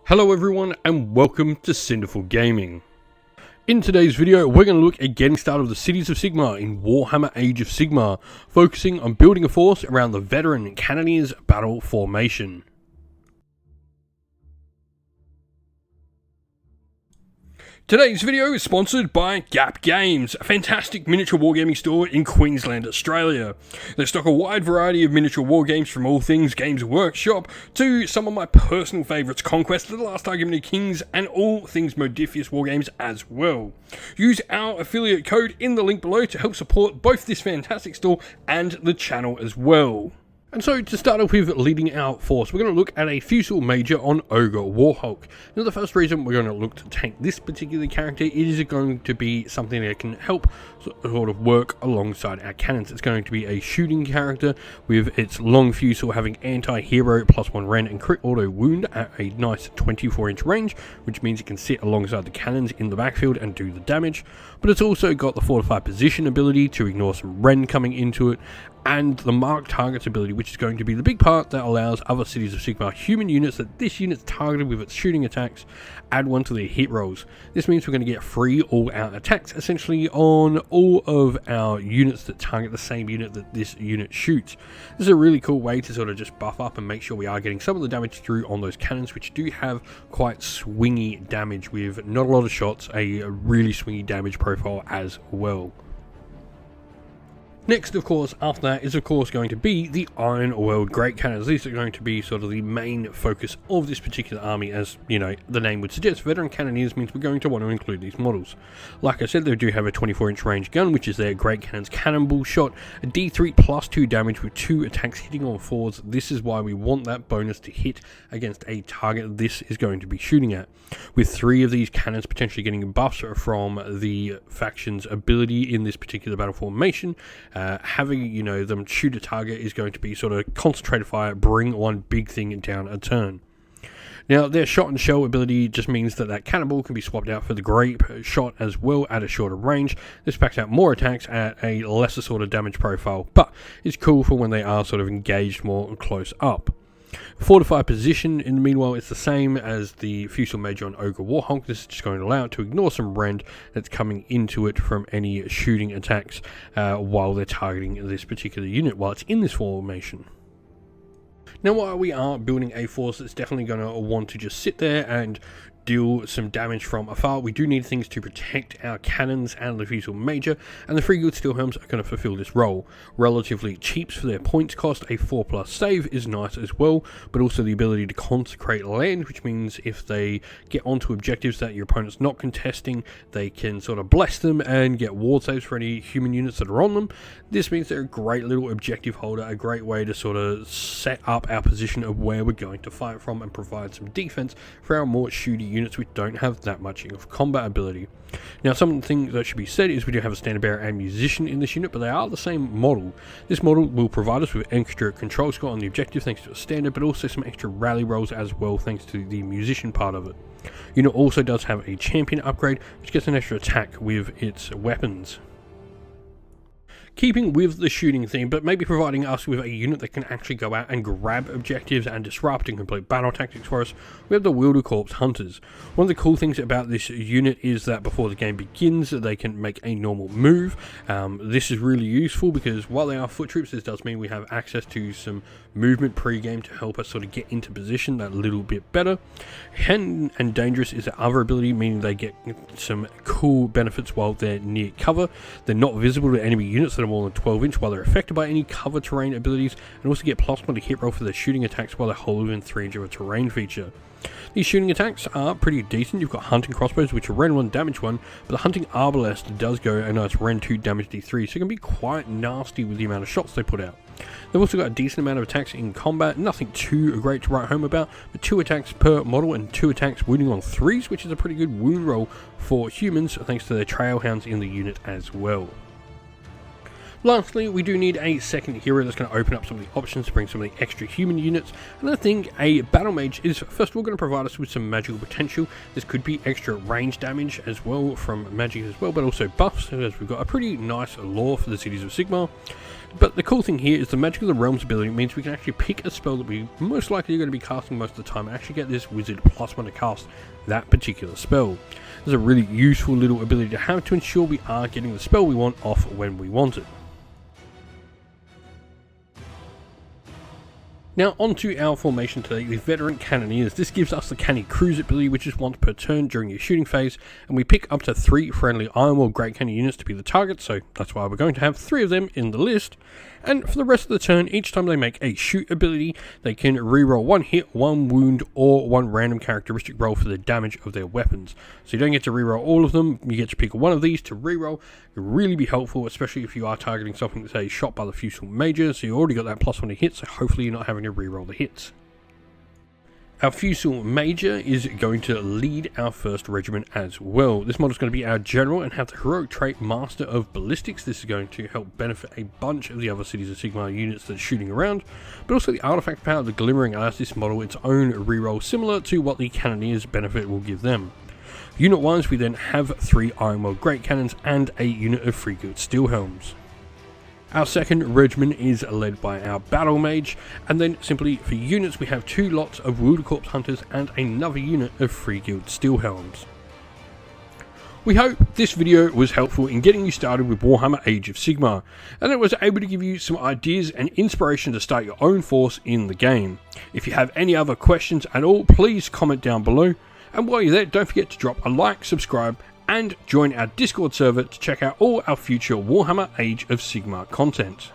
Hello everyone and welcome to Cinderful Gaming. In today's video we're going to look at getting started with the cities of Sigmar in Warhammer Age of Sigmar, focusing on building a force around the veteran Cannoneers battle formation. Today's video is sponsored by Gap Games, a fantastic miniature wargaming store in Queensland, Australia. They stock a wide variety of miniature wargames from all things Games Workshop to some of my personal favourites, Conquest of the Last Argument of Kings, and all things Modifius wargames as well. Use our affiliate code in the link below to help support both this fantastic store and the channel as well. And so, to start off with leading our force, we're going to look at a Fusel Major on Ogre Warhulk. Now, the first reason we're going to look to tank this particular character is going to be something that can help sort of work alongside our cannons. It's going to be a shooting character with its long Fusel having anti-hero +1 rend and crit auto wound at a nice 24-inch range, which means it can sit alongside the cannons in the backfield and do the damage. But it's also got the fortified position ability to ignore some rend coming into it, and the mark targets ability, which is going to be the big part that allows other cities of Sigmar human units that this unit's targeted with its shooting attacks add one to their hit rolls. This means we're going to get free all-out attacks essentially on all of our units that target the same unit that this unit shoots. This is a really cool way to sort of just buff up and make sure we are getting some of the damage through on those cannons, which do have quite swingy damage with not a lot of shots, a really swingy damage profile as well. Next, of course, after that is of course going to be the Iron World Great Cannons. These are going to be sort of the main focus of this particular army, as you know the name would suggest. Veteran Cannoneers means we're going to want to include these models. Like I said, they do have a 24-inch range gun, which is their Great Cannon's Cannonball Shot, a D3 +2 damage with 2 attacks hitting on 4s. This is why we want that bonus to hit against a target this is going to be shooting at. With 3 of these cannons potentially getting buffs from the faction's ability in this particular battle formation, having, them shoot a target is going to be sort of concentrated fire, bring one big thing down a turn. Now, their shot and shell ability just means that cannonball can be swapped out for the grape shot as well at a shorter range. This packs out more attacks at a lesser sort of damage profile, but it's cool for when they are sort of engaged more close up. Fortified position, in the meanwhile, it's the same as the Fusel Major on Ogre Warhulk. This is just going to allow it to ignore some rend that's coming into it from any shooting attacks while they're targeting this particular unit while it's in this formation. Now, while we are building a force that's definitely going to want to just sit there and deal some damage from afar, we do need things to protect our cannons and the Fusel Major, and the 3 good steel helms are going to fulfill this role. Relatively cheap for their points cost, a 4+ save is nice as well, but also the ability to consecrate land, which means if they get onto objectives that your opponent's not contesting, they can sort of bless them and get ward saves for any human units that are on them. This means they're a great little objective holder, a great way to sort of set up our position of where we're going to fight from and provide some defense for our more shooty units which don't have that much of combat ability. Now, something that should be said is we do have a standard bearer and musician in this unit, but they are the same model. This model will provide us with extra control score on the objective thanks to a standard, but also some extra rally rolls as well thanks to the musician part of it. Unit also does have a champion upgrade, which gets an extra attack with its weapons. Keeping with the shooting theme, but maybe providing us with a unit that can actually go out and grab objectives and disrupt and complete battle tactics for us, we have the Wielder Corpse Hunters. One of the cool things about this unit is that before the game begins, they can make a normal move. This is really useful because while they are foot troops, this does mean we have access to some movement pre-game to help us sort of get into position that little bit better. Hand and Dangerous is their other ability, meaning they get some cool benefits while they're near cover. They're not visible to enemy units that are more than 12-inch while they're affected by any cover terrain abilities, and also get +1 to hit roll for their shooting attacks while they hold within 3 inch of a terrain feature. These shooting attacks are pretty decent. You've got Hunting Crossbows, which are Rend 1, Damage 1, but the Hunting Arbalest does go a nice Rend 2, Damage D3, so it can be quite nasty with the amount of shots they put out. They've also got a decent amount of attacks in combat, nothing too great to write home about, but 2 attacks per model and 2 attacks wounding on 3s, which is a pretty good wound roll for humans, thanks to their Trailhounds in the unit as well. Lastly, we do need a second hero that's going to open up some of the options to bring some of the extra human units, and I think a battle mage is first of all going to provide us with some magical potential. This could be extra range damage as well from magic as well, but also buffs, as we've got a pretty nice lore for the cities of Sigmar. But the cool thing here is the Magic of the Realms ability means we can actually pick a spell that we most likely are going to be casting most of the time and actually get this wizard +1 to cast that particular spell. This is a really useful little ability to have to ensure we are getting the spell we want off when we want it. Now onto our formation today with Veteran Cannoneers. This gives us the Canny Cruise ability, which is once per turn during your shooting phase, and we pick up to 3 friendly Ironwall Great Canny units to be the target, so that's why we're going to have 3 of them in the list. And for the rest of the turn, each time they make a shoot ability, they can reroll 1 hit, 1 wound, or 1 random characteristic roll for the damage of their weapons. So you don't get to reroll all of them, you get to pick one of these to reroll. It will really be helpful, especially if you are targeting something that's say shot by the Fusel Major, so you already got that +1 to hit, so hopefully you're not having to reroll the hits. Our Fusel Major is going to lead our first regiment as well. This model is going to be our general and have the heroic trait Master of Ballistics. This is going to help benefit a bunch of the other cities of Sigmar units that are shooting around, but also the artifact power of the Glimmering allows this model its own reroll similar to what the Cannoneers benefit will give them. Unit wise, we then have 3 Ironwall Great Cannons and a unit of Freeguild Steel Helms. Our second regiment is led by our Battle Mage, and then simply for units we have 2 lots of Wildercorpse Hunters and another unit of Freeguild Steel Helms. We hope this video was helpful in getting you started with Warhammer Age of Sigmar, and it was able to give you some ideas and inspiration to start your own force in the game. If you have any other questions at all, please comment down below, and while you're there, don't forget to drop a like, subscribe, and join our Discord server to check out all our future Warhammer Age of Sigmar content.